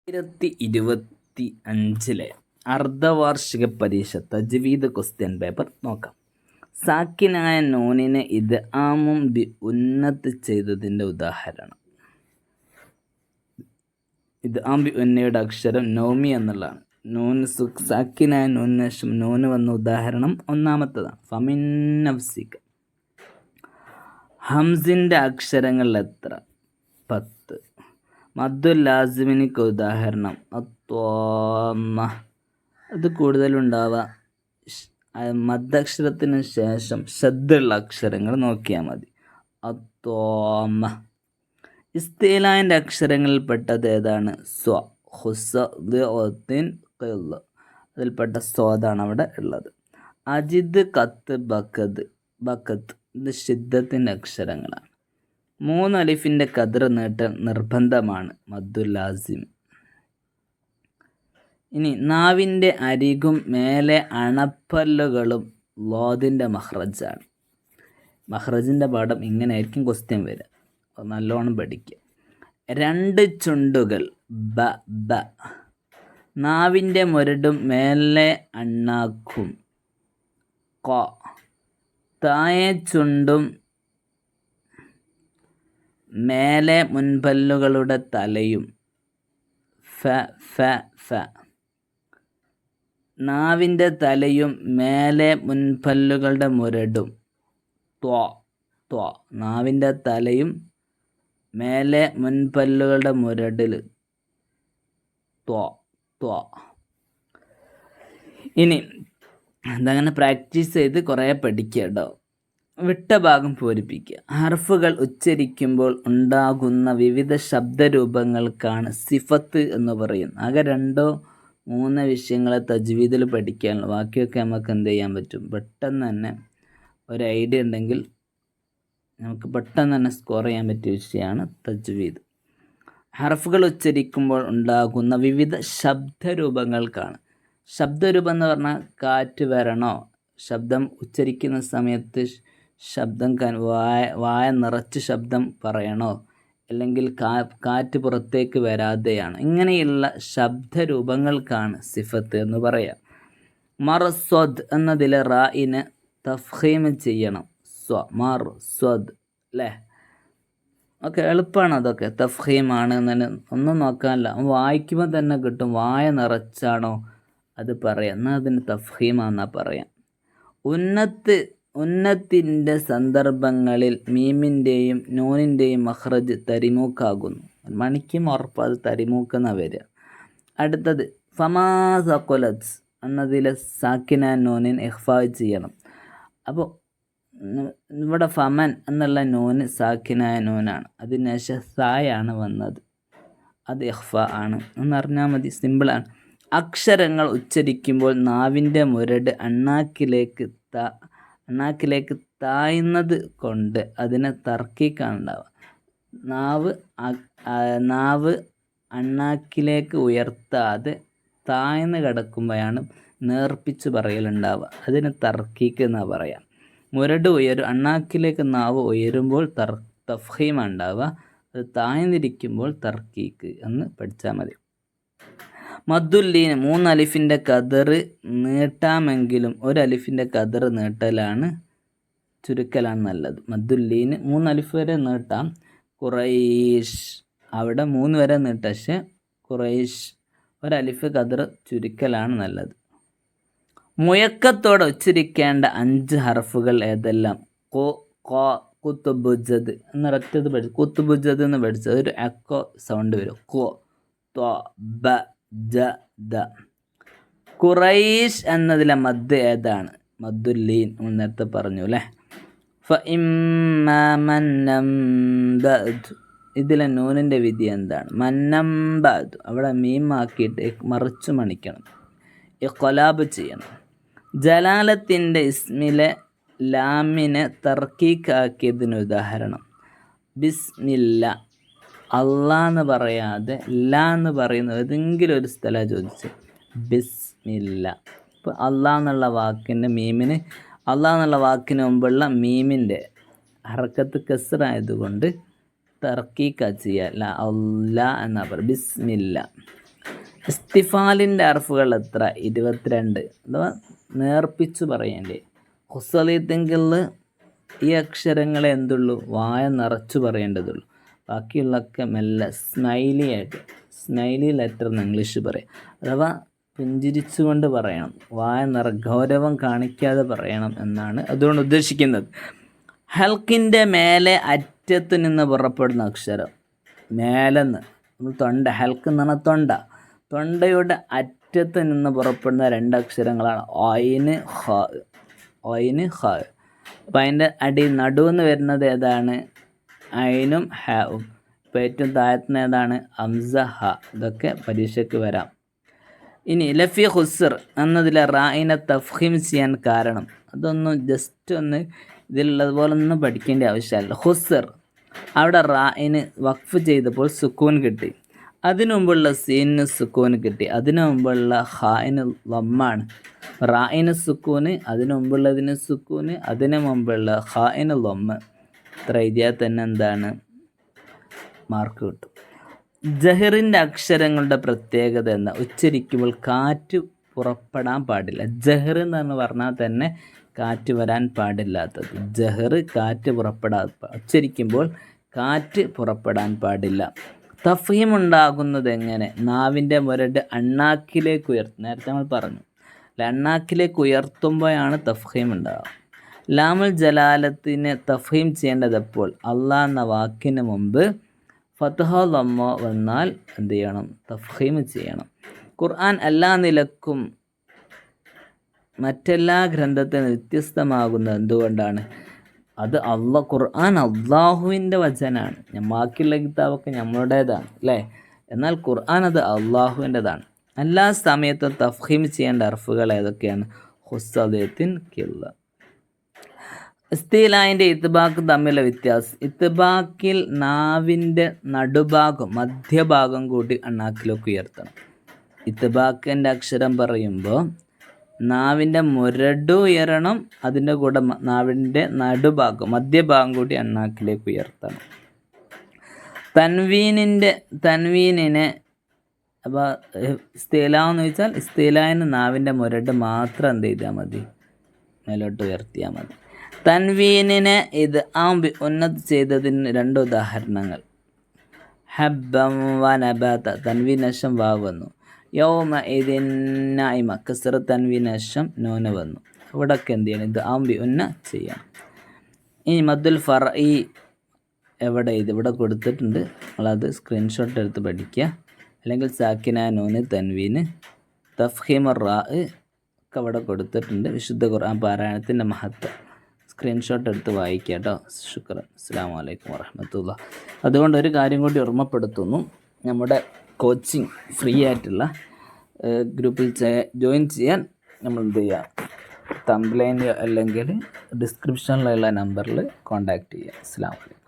2025 അർദ്ധവാർഷിക പരീക്ഷ തജ്വീദ് question paper നോക്കാം. സാക്കിനായ നൂനിനെ ഇത് ആമും ബി ഉന്നത്ത് ചെയ്തതിൻ്റെ ഉദാഹരണം. ഇത് ആം ബി ഉന്നയുടെ അക്ഷരം നൗമി എന്നുള്ളതാണ്. നൂന് സാക്കിനായ നൂനിന് ശേഷം നൂന് വന്ന ഉദാഹരണം ഒന്നാമത്തതാണ്. ഫമിൻ നഫ്സിക. ഹംസിൻ്റെ അക്ഷരങ്ങൾ എത്ര? 10. മദ്ദുൽ ലാസിമിനിക്ക് ഉദാഹരണം അത്വാമ. അത് കൂടുതലുണ്ടാവുക മദ്ദക്ഷരത്തിന് ശേഷം ശബ്ദമുള്ള അക്ഷരങ്ങൾ നോക്കിയാൽ മതി. അത്വാമ. ഇസ്തിലാൻ്റെ അക്ഷരങ്ങളിൽ പെട്ടത് ഏതാണ്? സ്വ. ഹുസ്ദിൻ ഖിൽ. അതിൽപ്പെട്ട സ്വാദാണ് അവിടെ ഉള്ളത്. അജിദ് കത്ത് ബക്കത്. ബക്കത്ത് ഇത് ഷിദ്ദത്തിൻ്റെ അക്ഷരങ്ങളാണ്. 3 അലിഫിൻ്റെ കദ്ർ നീട്ടൽ നിർബന്ധമാണ്. മദ്ദുൽ ലാസിം. ഇനി നാവിൻ്റെ അരികും മേലെ അണപ്പല്ലുകളും ലോദിൻ്റെ മഹ്റജാണ്. മഹ്റജിൻ്റെ പാഠം ഇങ്ങനെയായിരിക്കും ക്വസ്റ്റ്യൻ വരിക. നല്ലോണം പഠിക്കുക. 2 ചുണ്ടുകൾ. ബ ബ. നാവിൻ്റെ മുരടും മേലെ അണ്ണാക്കും. ക. താഴെ ചുണ്ടും മേലെ മുൻപല്ലുകളുടെ തലയും. ഫ ഫ ഫ. നാവിൻ്റെ തലയും മേലെ മുൻപല്ലുകളുടെ മുരടും. ത്വ ത്വ. നാവിൻ്റെ തലയും മേലെ മുൻപല്ലുകളുടെ മുരടിൽ. ത്വ ത്വ. ഇനി അതങ്ങനെ പ്രാക്ടീസ് ചെയ്ത് കുറേ പഠിക്കുക കേട്ടോ. വിട്ട ഭാഗം പൂരിപ്പിക്കുക. ഹർഫുകൾ ഉച്ചരിക്കുമ്പോൾ ഉണ്ടാകുന്ന വിവിധ ശബ്ദരൂപങ്ങൾക്കാണ് സിഫത്ത് എന്ന് പറയുന്നത്. ആകെ 2-3 വിഷയങ്ങളെ തജ്വീദിൽ പഠിക്കാനുള്ളൂ. ബാക്കിയൊക്കെ നമുക്ക് എന്ത് ചെയ്യാൻ പറ്റും? പെട്ടെന്ന് തന്നെ ഒരു ഐഡിയ ഉണ്ടെങ്കിൽ നമുക്ക് പെട്ടെന്ന് തന്നെ സ്കോർ ചെയ്യാൻ പറ്റിയ വിഷയമാണ് തജ്വീദ്. ഹർഫുകൾ ഉച്ചരിക്കുമ്പോൾ ഉണ്ടാകുന്ന വിവിധ ശബ്ദരൂപങ്ങൾക്കാണ്. ശബ്ദരൂപം എന്ന് പറഞ്ഞാൽ കാറ്റ് വരണോ, ശബ്ദം ഉച്ചരിക്കുന്ന സമയത്ത് ശബ്ദം വായ നിറച്ച് ശബ്ദം പറയണോ, അല്ലെങ്കിൽ കാറ്റ് പുറത്തേക്ക് വരാതെയാണ്. ഇങ്ങനെയുള്ള ശബ്ദരൂപങ്ങൾക്കാണ് സിഫത്ത് എന്ന് പറയാം. മർസ്വദ് എന്നതിലെ റായിനെ തഫ്ഖീം ചെയ്യണം. സ്വ മർ സ്വദ് അല്ലേ? ഓക്കെ, എളുപ്പമാണ്. അതൊക്കെ തഫ്ഖീമാണ് എന്നതിന് ഒന്നും നോക്കാനില്ല. വായിക്കുമ്പോൾ തന്നെ കിട്ടും. വായ നിറച്ചാണോ അത് പറയാം, എന്നാൽ അതിന് തഫ്ഖീമാന്നാ പറയാം. ഉന്നത്തിൻ്റെ സന്ദർഭങ്ങളിൽ മീമിൻ്റെയും നൂനിൻ്റെയും മഖ്റജ് തരിമൂക്കാകുന്നു. മണിക്കും ഉറപ്പ് അത് തരിമൂക്കെന്നാണ് വരിക. അടുത്തത് ഫമാ സഖുലത്ത് എന്നതിലെ സാക്കിന നൂനിൻ ഇഖ്ഫാ ചെയ്യണം. അപ്പോൾ ഇവിടെ ഫമൻ എന്നുള്ള നൂന് സാക്കിനായ നൂനാണ്. അതിനുശേഷം സായാണ് വന്നത്. അത് ഇഖ്ഫാ ആണ് എന്നറിഞ്ഞാൽ മതി. സിമ്പിളാണ്. അക്ഷരങ്ങൾ ഉച്ചരിക്കുമ്പോൾ നാവിൻ്റെ മുരട് അണ്ണാക്കിലേക്ക് താഴ്ന്നത് കൊണ്ട് അതിനെ തർക്കീക്കാണ് ഉണ്ടാവുക. നാവ് അണ്ണാക്കിലേക്ക് ഉയർത്താതെ താഴ്ന്ന് കിടക്കുമ്പോഴാണ് നേർപ്പിച്ച് പറയലുണ്ടാവുക. അതിന് തർക്കീക്ക് എന്നാണ് പറയുക. മുരട് അണ്ണാക്കിലേക്ക് നാവ് ഉയരുമ്പോൾ തഫ്ഹീമാണ് ഉണ്ടാവുക. അത് താഴ്ന്നിരിക്കുമ്പോൾ തർക്കീക്ക് എന്ന് പഠിച്ചാൽ മതി. മദ്ദുല്ലീന് 3 അലിഫിൻ്റെ കദർ നീട്ടാമെങ്കിലും 1 അലിഫിൻ്റെ കദർ നീട്ടലാണ് ചുരുക്കലാണ് നല്ലത്. മദ്ദുല്ലീന് 3 അലിഫ് വരെ നീട്ടാം. ഖുറൈഷ് അവിടെ 3 വരെ നീട്ടാം. പക്ഷേ ഖുറൈഷ് 1 അലിഫ് കദർ ചുരുക്കലാണ് നല്ലത്. മുയക്കത്തോടെ ഉച്ചരിക്കേണ്ട 5 ഹർഫുകൾ ഏതെല്ലാം? കുത്തുബുജദ് എന്നൊരൊറ്റത് പഠിച്ചു. കുത്തുബുജദ് എന്ന് പഠിച്ചത് ഒരു എക്കോ സൗണ്ട് വരും. കോ ത്വ ബ ജ ദ. ഖുറൈഷ് എന്നതിലെ മദ് ഏതാണ്? മദ്ദുല്ലീൻ നേരത്തെ പറഞ്ഞു അല്ലേ? ഇതിലെ നൂനിൻ്റെ വിധി എന്താണ്? മന്നംബദ്. അവിടെ മീമാക്കിയിട്ട് മറിച്ചു മണിക്കണം. ഇഖ്ലാബ് ചെയ്യണം. ജലാലത്തിൻ്റെ ഇസ്മിലെ ലാമിനെ തർക്കീക്കാക്കിയതിന് ഉദാഹരണം ബിസ്മില്ല. അള്ളാന്ന് പറയാതെ ല എന്ന് പറയുന്നത് ഏതെങ്കിലും ഒരു സ്ഥലമാണ് ചോദിച്ചത്. ബിസ്മില്ല. ഇപ്പോൾ അള്ളാഹ് എന്നുള്ള വാക്കിൻ്റെ മീമിന് അള്ളാഹ് എന്നുള്ള വാക്കിന് മുമ്പുള്ള മീമിൻ്റെ ഹർക്കത്ത് കസ്റായതുകൊണ്ട് തർക്കീക്ക ചെയ്യുക. അല്ല എന്നാ പറയുക. ബിസ്മില്ല. ഇസ്തിഫാലിൻ്റെ ഹർഫുകൾ എത്ര? 22. അഥവാ നേർപ്പിച്ചു പറയേണ്ടേ. ഹുസലീത്തെങ്കിൽ ഈ അക്ഷരങ്ങളെ എന്തുള്ളൂ? വായ നിറച്ചു പറയേണ്ടതുള്ളൂ. ബാക്കിയുള്ളതൊക്കെ മെല്ലെ സ്മൈലി ലെറ്റർ എന്ന് ഇംഗ്ലീഷ് പറയും. അഥവാ പുഞ്ചിരിച്ചുകൊണ്ട് പറയണം, വായ ഗൗരവം കാണിക്കാതെ പറയണം എന്നാണ് അതുകൊണ്ട് ഉദ്ദേശിക്കുന്നത്. ഹൽക്കിൻ്റെ മേലെ അറ്റത്ത് നിന്ന് പുറപ്പെടുന്ന അക്ഷരം, മേലെന്ന് നമ്മൾ ഹൽക്ക് എന്ന് പറഞ്ഞാൽ തൊണ്ടയുടെ അറ്റത്ത് നിന്ന് പുറപ്പെടുന്ന 2 അക്ഷരങ്ങളാണ് ഐന് ഹ. അപ്പം അതിൻ്റെ നടുവെന്ന് വരുന്നത് ഏതാണ്? ഐനും ഹാവും. ഇപ്പോൾ ഏറ്റവും താഴത്തുനിന്ന് ഏതാണ്? ഹംസ ഹ. ഇതൊക്കെ പരീക്ഷയ്ക്ക് വരാം. ഇനി ലഫി ഖുസ്ർ എന്നതിലെ റായിനെ തഫ്ഹീം ചെയ്യാൻ കാരണം, അതൊന്നും ജസ്റ്റ് ഒന്ന് ഇതിലുള്ളതുപോലെ ഒന്നും പഠിക്കേണ്ട ആവശ്യമില്ല. ഖുസ്ർ അവിടെ റായിന് വഖഫ് ചെയ്തപ്പോൾ സുക്കൂൻ കിട്ടി, അതിനു മുമ്പുള്ള സീനിന് സുക്കൂന് കിട്ടി, അതിനു മുമ്പുള്ള ഹായിന് ലമ്മാണ്. റായിന് സുക്കൂന്, അതിനു മുമ്പുള്ളതിന് സുക്കൂന്, അതിനു മുമ്പുള്ള ഹായിന് ലമ്മ്. ഇത്ര എഴുതിയാൽ തന്നെ എന്താണ്? മാർക്ക് കിട്ടും. ജഹറിൻ്റെ അക്ഷരങ്ങളുടെ പ്രത്യേകത എന്താ? ഉച്ചരിക്കുമ്പോൾ കാറ്റ് പുറപ്പെടാൻ പാടില്ല. ജഹർ എന്ന് പറഞ്ഞാൽ തന്നെ കാറ്റ് വരാൻ പാടില്ലാത്തത്. ജഹർ കാറ്റ് ഉച്ചരിക്കുമ്പോൾ കാറ്റ് പുറപ്പെടാൻ പാടില്ല. തഫ്ഹീം ഉണ്ടാകുന്നത് എങ്ങനെ? നാവിൻ്റെ മുരട് അണ്ണാക്കിലേക്ക് ഉയർത്തും. നേരത്തെ നമ്മൾ പറഞ്ഞു, അണ്ണാക്കിലേക്ക് ഉയർത്തുമ്പോഴാണ് തഫ്ഹീം ഉണ്ടാകുക. ലാമുൽ ജലാലത്തിനെ തഫ്ഹീം ചെയ്യേണ്ടത് എപ്പോൾ? അള്ളാഹ് എന്ന വാക്കിന് മുമ്പ് ഫത്ഹ ലമ്മ വന്നാൽ എന്ത് ചെയ്യണം? തഫ്ഹീം ചെയ്യണം. ഖുർആൻ എല്ലാ നിലക്കും മറ്റെല്ലാ ഗ്രന്ഥത്തിനും വ്യത്യസ്തമാകുന്നത് എന്തുകൊണ്ടാണ്? അത് ഖുർആൻ അള്ളാഹുവിൻ്റെ വചനാണ്. ബാക്കിയുള്ള കിതാബൊക്കെ നമ്മളുടേതാണ് അല്ലേ? എന്നാൽ ഖുർആൻ അത് അള്ളാഹുവിൻ്റെതാണ്. എല്ലാ സമയത്തും തഫ്ഹീം ചെയ്യേണ്ട ഹർഫുകൾ ഏതൊക്കെയാണ്? ഹുസ്സലീത്തിൻ കില്ല. ഇസ്തിലായിൻ്റെ ഇത്ബാക്ക് തമ്മിലുള്ള വ്യത്യാസം. ഇത്ബാക്കിൽ നാവിൻ്റെ നടുഭാഗം മധ്യഭാഗം കൂടി അണ്ണാക്കിലേക്ക് ഉയർത്തണം. ഇത്ബാക്കിൻ്റെ അക്ഷരം പറയുമ്പോൾ നാവിൻ്റെ മുരട് ഉയരണം, അതിൻ്റെ കൂടെ നാവിൻ്റെ നടുഭാഗം മധ്യഭാഗം കൂടി അണ്ണാക്കിലേക്ക് ഉയർത്തണം. തൻവീനിനെ അപ്പോൾ ഇസ്തിലാന്ന് വെച്ചാൽ ഇസ്തിലായിന് നാവിൻ്റെ മുരട് മാത്രം എന്ത് ചെയ്താൽ മതി? മേലോട്ട് ഉയർത്തിയാൽ മതി. തൻവീനിനെ ഇത് ഉന്നത് ചെയ്തതിന് 2 ഉദാഹരണങ്ങൾ. ഹബ്ബം വ നബാത, തൻവീനശം വാവ് വന്നു. യൗമ ഇതിൻ നൈമ, കസ്റ തൻവീനശം നൂന് വന്നു. ഇവിടെയൊക്കെ എന്ത് ചെയ്യണം? ഇത് ഉന്ന ചെയ്യണം. ഇനി മദ്ദുൽ ഫർഈ എവിടെ? ഇവിടെ കൊടുത്തിട്ടുണ്ട്, നിങ്ങളത് സ്ക്രീൻഷോട്ട് എടുത്ത് പഠിക്കുക. അല്ലെങ്കിൽ സാക്കിന നൂന് തൻവീന് തഫ്ഹീം റാ ഒക്കെ അവിടെ കൊടുത്തിട്ടുണ്ട്. വിശുദ്ധ ഖുർആൻ പാരായണത്തിൻ്റെ മഹത്വം സ്ക്രീൻഷോട്ട് എടുത്ത് വായിക്കുക കേട്ടോ. ശുക്രൻ. അസ്സലാമു അലൈക്കും വറഹ്മത്തുള്ളാഹി. അതുകൊണ്ട് ഒരു കാര്യം കൂടി ഓർമ്മപ്പെടുത്തുന്നു, നമ്മുടെ കോച്ചിങ് ഫ്രീ ആയിട്ടുള്ള ഗ്രൂപ്പിൽ ജോയിൻ ചെയ്യാൻ നമ്മൾ എന്ത് ചെയ്യുക? തംബ്ലൈൻ അല്ലെങ്കിൽ ഡിസ്ക്രിപ്ഷനിലുള്ള നമ്പറിൽ കോൺടാക്റ്റ് ചെയ്യുക. അസ്സലാമു അലൈക്കും.